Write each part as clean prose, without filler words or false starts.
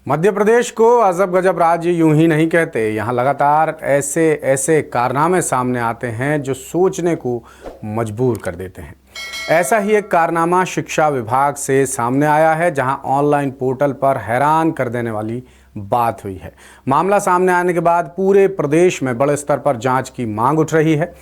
मध्य प्रदेश को अजब गजब राज्य यूं ही नहीं कहते। यहाँ लगातार ऐसे ऐसे कारनामे सामने आते हैं जो सोचने को मजबूर कर देते हैं। ऐसा ही एक कारनामा शिक्षा विभाग से सामने आया है, जहां ऑनलाइन पोर्टल पर हैरान कर देने वाली बात हुई है। मामला सामने आने के बाद पूरे प्रदेश में बड़े स्तर पर जांच की मांग उठ रही है।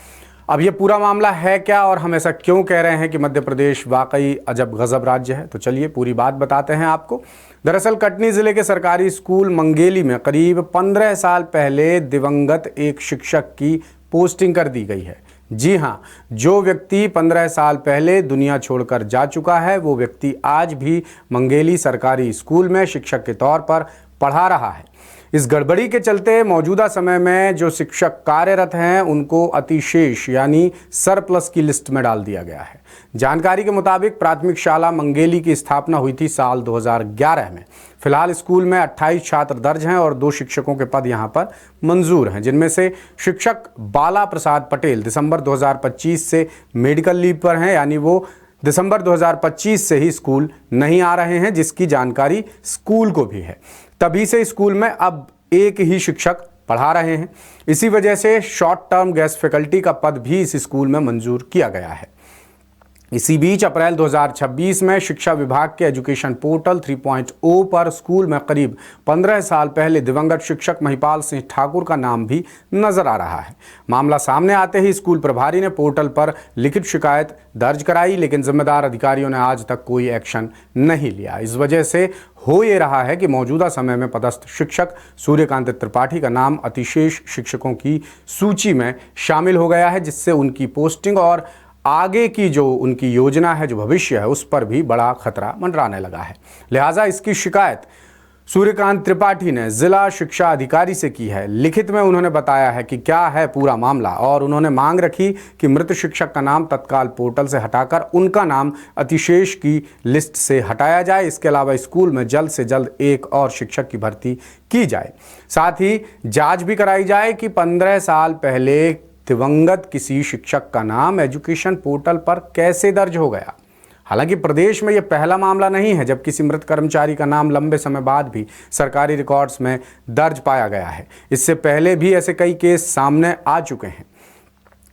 अब ये पूरा मामला है क्या और हम ऐसा क्यों कह रहे हैं कि मध्य प्रदेश वाकई अजब गजब राज्य है, तो चलिए पूरी बात बताते हैं आपको। दरअसल कटनी जिले के सरकारी स्कूल मंगेली में करीब 15 साल पहले दिवंगत एक शिक्षक की पोस्टिंग कर दी गई है। जी हाँ, जो व्यक्ति 15 साल पहले दुनिया छोड़कर जा चुका है, वो व्यक्ति आज भी मंगेली सरकारी स्कूल में शिक्षक के तौर पर पढ़ा रहा है। इस गड़बड़ी के चलते मौजूदा समय में जो शिक्षक कार्यरत हैं उनको अतिशेष यानी सरप्लस की लिस्ट में डाल दिया गया है। जानकारी के मुताबिक प्राथमिक शाला मंगेली की स्थापना हुई थी साल 2011 में। फिलहाल स्कूल में 28 छात्र दर्ज हैं और 2 शिक्षकों के पद यहां पर मंजूर हैं, जिनमें से शिक्षक बाला प्रसाद पटेल दिसंबर 2025 से मेडिकल लीव पर हैं, यानी वो दिसंबर 2025 से ही स्कूल नहीं आ रहे हैं, जिसकी जानकारी स्कूल को भी है। तभी से स्कूल में अब एक ही शिक्षक पढ़ा रहे हैं। इसी वजह से शॉर्ट टर्म गेस्ट फैकल्टी का पद भी इस स्कूल में मंजूर किया गया है। इसी बीच अप्रैल 2026 में शिक्षा विभाग के एजुकेशन पोर्टल 3.0 पर स्कूल में करीब 15 साल पहले दिवंगत शिक्षक महिपाल सिंह ठाकुर का नाम भी नजर आ रहा है। मामला सामने आते ही स्कूल प्रभारी ने पोर्टल पर लिखित शिकायत दर्ज कराई, लेकिन जिम्मेदार अधिकारियों ने आज तक कोई एक्शन नहीं लिया। इस वजह से हो ये रहा है कि मौजूदा समय में पदस्थ शिक्षक सूर्यकांत त्रिपाठी का नाम अतिशेष शिक्षकों की सूची में शामिल हो गया है, जिससे उनकी पोस्टिंग और आगे की जो उनकी योजना है, जो भविष्य है, उस पर भी बड़ा खतरा मंडराने लगा है। लिहाजा इसकी शिकायत सूर्यकांत त्रिपाठी ने जिला शिक्षा अधिकारी से की है। लिखित में उन्होंने बताया है कि क्या है पूरा मामला और उन्होंने मांग रखी कि मृत शिक्षक का नाम तत्काल पोर्टल से हटाकर उनका नाम अतिशेष की लिस्ट से हटाया जाए। इसके अलावा स्कूल में जल्द से जल्द एक और शिक्षक की भर्ती की जाए। साथ ही जांच भी कराई जाए कि 15 साल पहले दिवंगत किसी शिक्षक का नाम एजुकेशन पोर्टल पर कैसे दर्ज हो गया। हालांकि प्रदेश में यह पहला मामला नहीं है जब किसी मृत कर्मचारी का नाम लंबे समय बाद भी सरकारी रिकॉर्ड्स में दर्ज पाया गया है। इससे पहले भी ऐसे कई केस सामने आ चुके हैं,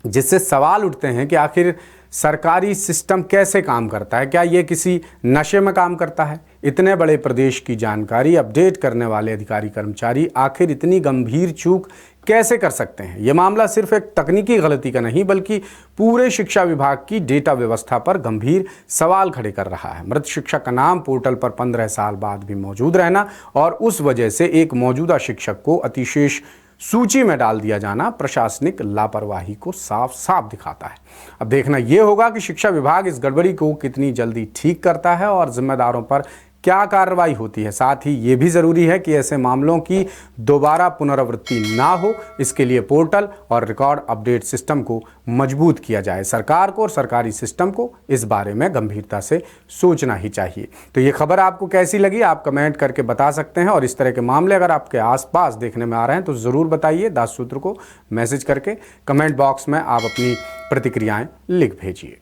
जिससे सवाल उठते हैं कि आखिर सरकारी सिस्टम कैसे काम करता है। क्या ये किसी नशे में काम करता है? इतने बड़े प्रदेश की जानकारी अपडेट करने वाले अधिकारी कर्मचारी आखिर इतनी गंभीर चूक कैसे कर सकते हैं? ये मामला सिर्फ एक तकनीकी गलती का नहीं, बल्कि पूरे शिक्षा विभाग की डेटा व्यवस्था पर गंभीर सवाल खड़े कर रहा है। मृत शिक्षक का नाम पोर्टल पर 15 साल बाद भी मौजूद रहना और उस वजह से एक मौजूदा शिक्षक को अतिशेष सूची में डाल दिया जाना प्रशासनिक लापरवाही को साफ साफ दिखाता है। अब देखना यह होगा कि शिक्षा विभाग इस गड़बड़ी को कितनी जल्दी ठीक करता है और जिम्मेदारों पर क्या कार्रवाई होती है। साथ ही ये भी ज़रूरी है कि ऐसे मामलों की दोबारा पुनरावृत्ति ना हो, इसके लिए पोर्टल और रिकॉर्ड अपडेट सिस्टम को मजबूत किया जाए। सरकार को और सरकारी सिस्टम को इस बारे में गंभीरता से सोचना ही चाहिए। तो ये खबर आपको कैसी लगी, आप कमेंट करके बता सकते हैं और इस तरह के मामले अगर आपके आसपास देखने में आ रहे हैं तो ज़रूर बताइए। दास सूत्र को मैसेज करके कमेंट बॉक्स में आप अपनी प्रतिक्रियाएं लिख भेजिए।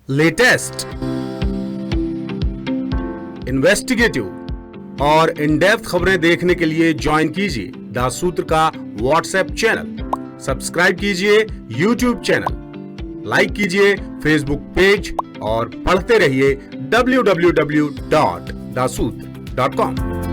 लेटेस्ट, इन्वेस्टिगेटिव और इन डेप्थ खबरें देखने के लिए ज्वाइन कीजिए दास सूत्र का व्हाट्सएप चैनल, सब्सक्राइब कीजिए यूट्यूब चैनल, लाइक कीजिए फेसबुक पेज और पढ़ते रहिए www.dasutr.com।